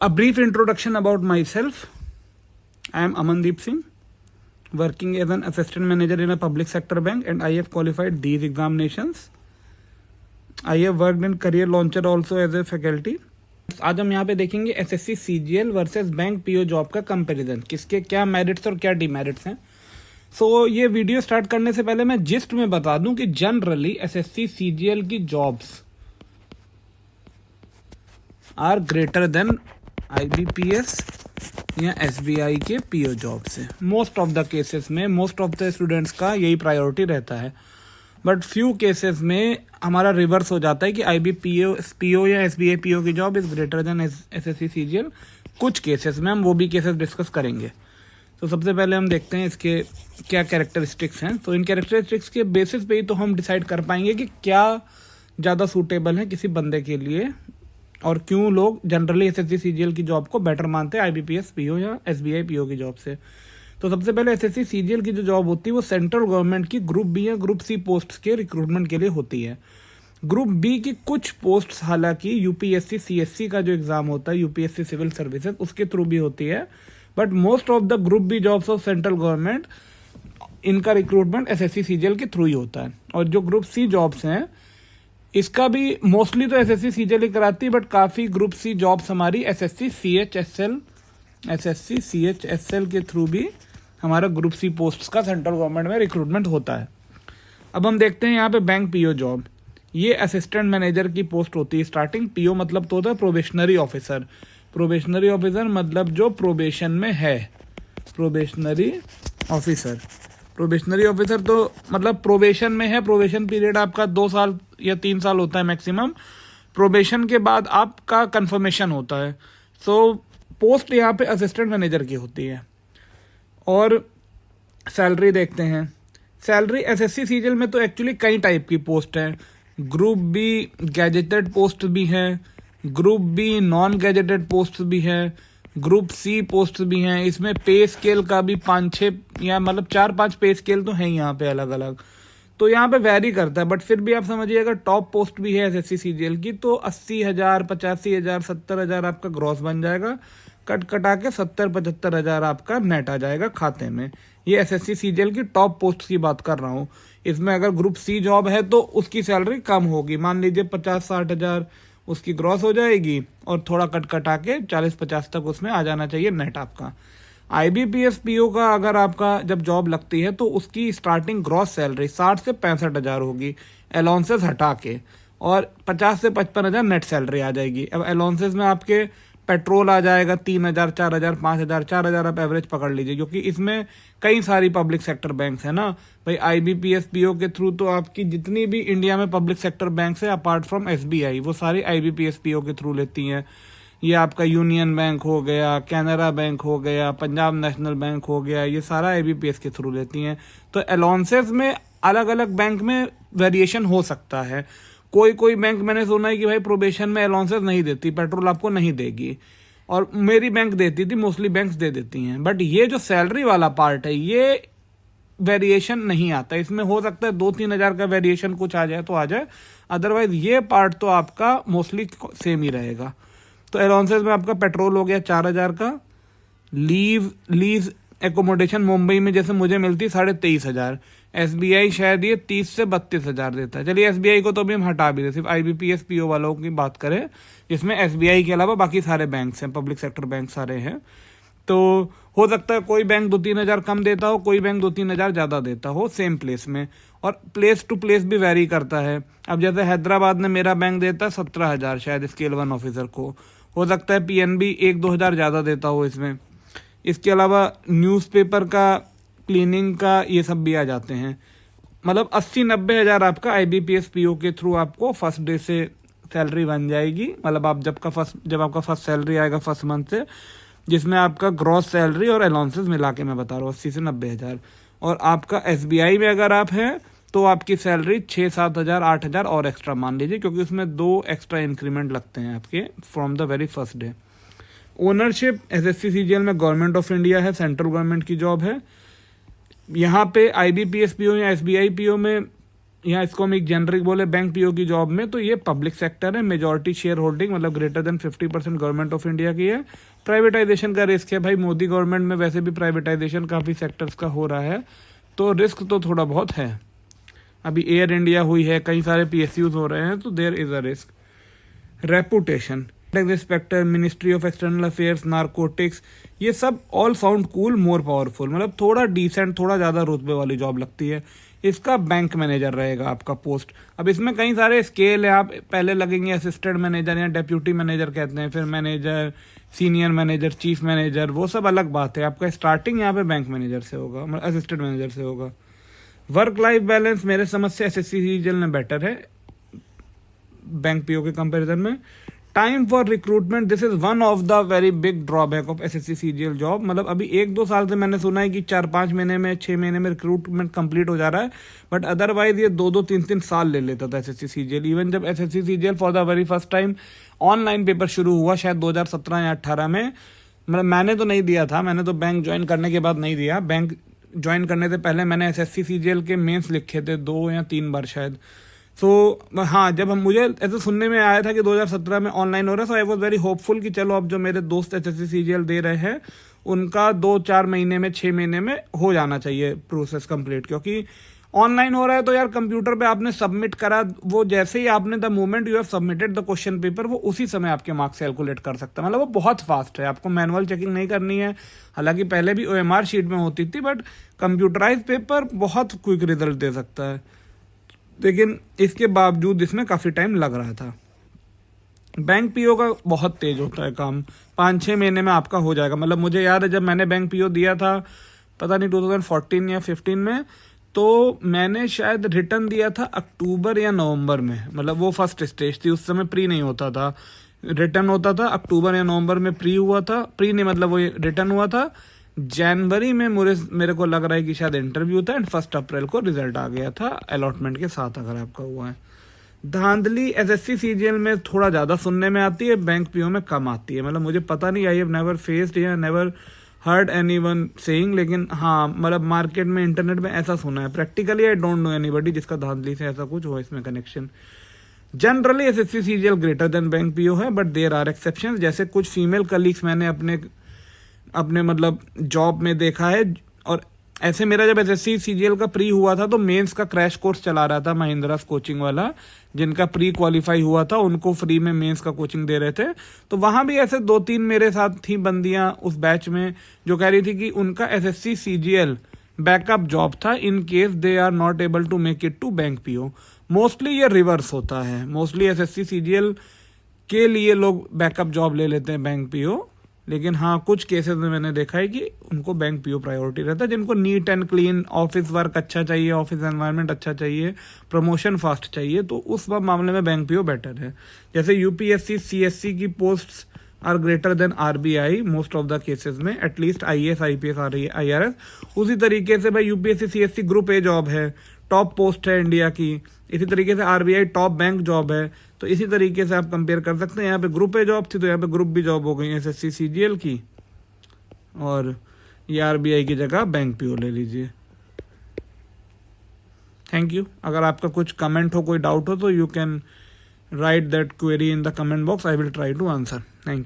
A brief introduction about myself. I am Amandeep Singh, working as an assistant manager in a public sector bank, and I have qualified these examinations. I have worked in career launcher also as a faculty. आज हम यहाँ पे देखेंगे SSC CGL versus bank PO job का comparison, किसके क्या merits और क्या डिमेरिट्स हैं. सो ये वीडियो स्टार्ट करने से पहले मैं जिस्ट में बता दूं कि जनरली एसएससी सीजीएल की jobs are greater than IBPS या एसबीआई के पीओ जॉब से. मोस्ट ऑफ द केसेस में मोस्ट ऑफ द स्टूडेंट्स का यही प्रायोरिटी रहता है, बट फ्यू केसेस में हमारा रिवर्स हो जाता है कि आईबीपीओ या एसबीआई पीओ की job is greater than SSC CGL. कुछ केसेस में हम वो भी केसेस डिस्कस करेंगे. तो सबसे पहले हम देखते हैं इसके क्या कैरेक्टरिस्टिक्स हैं. तो इन कैरेक्टरिस्टिक्स के बेसिस पे ही तो हम डिसाइड कर पाएंगे कि क्या ज़्यादा सूटेबल है किसी बंदे के लिए और क्यों लोग जनरली एसएससी सीजीएल की जॉब को बेटर मानते हैं आईबीपीएस पीओ या एसबीआई पीओ की जॉब से. तो सबसे पहले एसएससी सीजीएल की जो जॉब होती है वो सेंट्रल गवर्नमेंट की ग्रुप बी या ग्रुप सी पोस्ट के रिक्रूटमेंट के लिए होती है. ग्रुप बी की कुछ पोस्ट हालांकि यूपीएससी सीएससी का जो एग्जाम होता है यूपीएससी सिविल सर्विसेज उसके थ्रू भी होती है, but most of the group B jobs of central government इनका रिक्रूटमेंट एसएससी सीजीएल के थ्रू ही होता है. और जो ग्रुप सी जॉब्स हैं इसका भी मोस्टली तो एसएससी सीजीएल ही कराती है, बट काफ़ी ग्रुप सी जॉब्स हमारी एसएससी सीएचएसएल के थ्रू भी हमारा ग्रुप सी पोस्ट्स का सेंट्रल गवर्नमेंट में रिक्रूटमेंट होता है. अब हम देखते हैं यहाँ पे बैंक पीओ जॉब. ये असिस्टेंट मैनेजर की पोस्ट होती है स्टार्टिंग. पीओ मतलब तो होता है प्रोबेशनरी ऑफिसर. प्रोबेशनरी ऑफिसर मतलब जो प्रोबेशन में है, प्रोबेशनरी ऑफिसर. प्रोबेशनरी ऑफिसर तो मतलब प्रोबेशन में है. प्रोबेशन पीरियड आपका 2 साल या 3 साल होता है मैक्सिमम. प्रोबेशन के बाद आपका कंफर्मेशन होता है. सो पोस्ट यहाँ पे असिस्टेंट मैनेजर की होती है. और सैलरी देखते हैं. सैलरी एसएससी सीजीएल में तो एक्चुअली कई टाइप की पोस्ट है. ग्रुप बी गैजेटेड पोस्ट भी है, group B non gazetted post भी है, ग्रुप सी पोस्ट भी हैं. इसमें पे स्केल का भी 5-6 या मतलब 4-5 पे स्केल तो हैं यहाँ पे अलग अलग. तो यहाँ पे वैरी करता है, बट फिर भी आप समझिए अगर टॉप पोस्ट भी है एसएससी सीजीएल की तो 80,000, 85,000, 70,000 आपका ग्रॉस बन जाएगा. कट कटा के 70-75 हजार आपका नेट आ जाएगा खाते में. ये एसएससी सीजीएल की टॉप पोस्ट की बात कर रहा हूँ. इसमें अगर ग्रुप सी जॉब है तो उसकी सैलरी कम होगी. मान लीजिए 50-60 हजार उसकी ग्रॉस हो जाएगी और थोड़ा कट कटा के 40-50 तक उसमें आ जाना चाहिए नेट आपका. आईबीपीएस पीओ का अगर आपका जब जॉब लगती है तो उसकी स्टार्टिंग ग्रॉस सैलरी 60 से 65 हजार होगी अलाउंसेस हटा के, और 50 से 55 हजार नेट सैलरी आ जाएगी. अब अलाउंसेस में आपके पेट्रोल आ जाएगा 3,000, 4,000, 5,000, 4,000 आप एवरेज पकड़ लीजिए, क्योंकि इसमें कई सारी पब्लिक सेक्टर बैंक्स है ना भाई. आईबीपीएस पीओ के थ्रू तो आपकी जितनी भी इंडिया में पब्लिक सेक्टर बैंक्स है अपार्ट फ्रॉम एसबीआई वो सारी आईबीपीएस पीओ के थ्रू लेती हैं. ये आपका यूनियन बैंक हो गया, कैनरा बैंक हो गया, पंजाब नेशनल बैंक हो गया, ये सारा आईबीपीएस के थ्रू लेती हैं. तो अलाउंसेस में अलग अलग बैंक में वेरिएशन हो सकता है. कोई बैंक मैंने सुना है कि भाई प्रोबेशन में अलाउंसेस नहीं देती, पेट्रोल आपको नहीं देगी, और मेरी बैंक देती थी, मोस्टली बैंक्स दे देती हैं. बट ये जो सैलरी वाला पार्ट है ये वेरिएशन नहीं आता. इसमें हो सकता है 2-3 हजार का वेरिएशन कुछ आ जाए तो आ जाए, अदरवाइज ये पार्ट तो आपका मोस्टली सेम ही रहेगा. तो अलाउंसेस में आपका पेट्रोल हो गया 4,000 का. लीज एकोमोडेशन मुंबई में जैसे मुझे मिलती 23,500. एसबीआई शायद ये 30 से 32 हजार देता है. चलिए एसबीआई को तो भी हम हटा भी दे, सिर्फ आईबीपीएस पीओ वालों की बात करें जिसमें एसबीआई के अलावा बाकी सारे बैंक्स हैं, पब्लिक सेक्टर बैंक सारे हैं. तो हो सकता है कोई बैंक 2-3 हजार कम देता हो, कोई बैंक 2-3 हजार ज़्यादा देता हो सेम प्लेस में, और प्लेस टू प्लेस भी वेरी करता है. अब जैसे हैदराबाद में मेरा बैंक देता है 17,000 शायद स्केल 1 ऑफिसर को. हो सकता है पीएनबी 1-2 हजार ज़्यादा देता हो इसमें. इसके अलावा न्यूज़पेपर का, क्लीनिंग का, ये सब भी आ जाते हैं. मतलब 80-90 हजार आपका आईबीपीएस पीओ के थ्रू आपको फर्स्ट डे से सैलरी बन जाएगी. मतलब आप जब आपका फर्स्ट सैलरी आएगा फर्स्ट मंथ से, जिसमें आपका ग्रॉस सैलरी और अलाउंसेस मिला के मैं बता रहा हूँ 80 से 90 हजार. और आपका एसबीआई में अगर आप हैं तो आपकी सैलरी 6-7 हजार, 8 हजार और एक्स्ट्रा मान लीजिए, क्योंकि उसमें 2 एक्स्ट्रा इंक्रीमेंट लगते हैं आपके from the very first day. Ownership SSC CGL में गवर्नमेंट ऑफ इंडिया है, सेंट्रल गवर्नमेंट की जॉब है. यहाँ पे आईबीपीएस पीओ या एसबीआई पीओ में यहाँ इसको हम एक जेनरिक बोले बैंक पीओ की जॉब में, तो ये पब्लिक सेक्टर है, मेजॉरिटी शेयर होल्डिंग मतलब greater than 50% government of India की है। प्राइवेटाइजेशन का रिस्क है भाई, मोदी गवर्नमेंट में वैसे भी प्राइवेटाइजेशन काफ़ी सेक्टर्स का हो रहा है, तो रिस्क तो थोड़ा बहुत है। अभी एयर इंडिया हुई है, कई सारे PSUs हो रहे हैं, तो there is a risk. Reputation, inspector, ministry of external affairs, narcotics, ये सब all sound cool, more powerful, मतलब थोड़ा डिसेंट, थोड़ा ज़्यादा रुतबे वाली जॉब लगती है। इसका बैंक मैनेजर रहेगा आपका पोस्ट। अब इसमें कई सारे स्केल है, आप पहले लगेंगे असिस्टेंट मैनेजर या डेप्यूटी मैनेजर कहते हैं, फिर manager, senior manager, chief manager, वो सब अलग बात है। आपका स्टार्टिंग यहाँ पे बैंक मैनेजर से होगा, मतलब असिस्टेंट मैनेजर से होगा। वर्क लाइफ बैलेंस मेरे समझ से SSC CGL में बेटर है बैंक पीओ के कंपैरिजन में। Time for recruitment, this is one of the very big drawback of SSC CGL job. मतलब अभी 1-2 साल से मैंने सुना है कि 4-5 महीने में, 6 महीने में रिक्रूटमेंट कंप्लीट हो जा रहा है, बट अदरवाइज ये 2-2, 3-3 साल ले लेता था SSC CGL। इवन जब SSC CGL for the very first time online paper शुरू हुआ शायद 2017 या 18 में, मतलब मैंने तो नहीं दिया था, मैंने तो बैंक ज्वाइन करने के बाद नहीं दिया। बैंक ज्वाइन करने से पहले मैंने SSC CGL के मेंस लिखे थे 2 या 3 बार शायद। हाँ, जब मुझे ऐसे सुनने में आया था कि 2017 में ऑनलाइन हो रहा है, सो आई वॉज वेरी होपफुल कि चलो अब जो मेरे दोस्त SSC CGL दे रहे हैं उनका 2-4 महीने में, 6 महीने में हो जाना चाहिए प्रोसेस कंप्लीट, क्योंकि ऑनलाइन हो रहा है तो यार कंप्यूटर पे आपने सबमिट करा, वो जैसे ही आपने the moment you have submitted the question paper, वो उसी समय आपके मार्क्स कैलकुलेट कर सकता है। मतलब वो बहुत फास्ट है, आपको मैनुअल चेकिंग नहीं करनी है। हालांकि पहले भी OMR शीट में होती थी, बट कंप्यूटराइज पेपर बहुत क्विक रिजल्ट दे सकता है। लेकिन इसके बावजूद इसमें काफ़ी टाइम लग रहा था। बैंक पीओ का बहुत तेज होता है काम, 5-6 महीने में आपका हो जाएगा। मतलब मुझे याद है जब मैंने बैंक पीओ दिया था, पता नहीं 2014 या 15 में, तो मैंने शायद रिटर्न दिया था अक्टूबर या नवंबर में। मतलब वो फर्स्ट स्टेज थी, उस समय प्री नहीं होता था, रिटर्न होता था अक्टूबर या नवंबर में। प्री हुआ था, प्री नहीं मतलब वो रिटर्न हुआ था जनवरी में। मेरे को लग रहा है कि शायद इंटरव्यू था, एंड 1 अप्रैल को रिजल्ट आ गया था अलॉटमेंट के साथ, अगर आपका हुआ है। धांधली SSC CGL में थोड़ा ज़्यादा सुनने में आती है, बैंक पीओ में कम आती है। मतलब मुझे पता नहीं, आई हैव नेवर फेस्ड या नेवर हर्ड एनीवन सेइंग, लेकिन हाँ मतलब मार्केट में, इंटरनेट में ऐसा सुना है। Practically I don't know anybody जिसका धांधली से ऐसा कुछ हो इसमें connection. Generally SSC CGL greater than bank PO है, बट देयर आर एक्सेप्शन। जैसे कुछ फीमेल कलीग्स मैंने अपने मतलब जॉब में देखा है। और ऐसे मेरा जब SSC CGL का प्री हुआ था तो मेंस का क्रैश कोर्स चला रहा था महिंद्रास कोचिंग वाला, जिनका प्री क्वालिफाई हुआ था उनको फ्री में मेंस का कोचिंग दे रहे थे। तो वहां भी ऐसे 2-3 मेरे साथ थी बंदियां उस बैच में जो कह रही थी कि उनका SSC CGL बैकअप जॉब था in case they are not able to make it to bank PO. Mostly ये रिवर्स होता है, मोस्टली SSC CGL के लिए लोग बैकअप जॉब ले लेते हैं बैंक पीओ। लेकिन हाँ, कुछ केसेस में मैंने देखा है कि उनको बैंक पीओ प्रायोरिटी रहता है, जिनको neat and clean office work अच्छा चाहिए, ऑफिस एनवायरनमेंट अच्छा चाहिए, प्रमोशन फास्ट चाहिए, तो उस मामले में बैंक पीओ बेटर है। जैसे UPSC CSC की posts are greater than RBI most of the cases में, एटलीस्ट IAS IPS IRS। उसी तरीके से भाई UPSC CSC group A job है, टॉप पोस्ट है इंडिया की। इसी तरीके से RBI टॉप बैंक जॉब है। तो इसी तरीके से आप कंपेयर कर सकते हैं। यहाँ पे ग्रुप A जॉब थी तो यहाँ पे ग्रुप B जॉब हो गई SSC CGL की, और ये RBI की जगह बैंक पीओ ले लीजिए। Thank you. अगर आपका कुछ कमेंट हो, कोई डाउट हो, तो you can write that query in the comment box, I will try to answer. Thank you.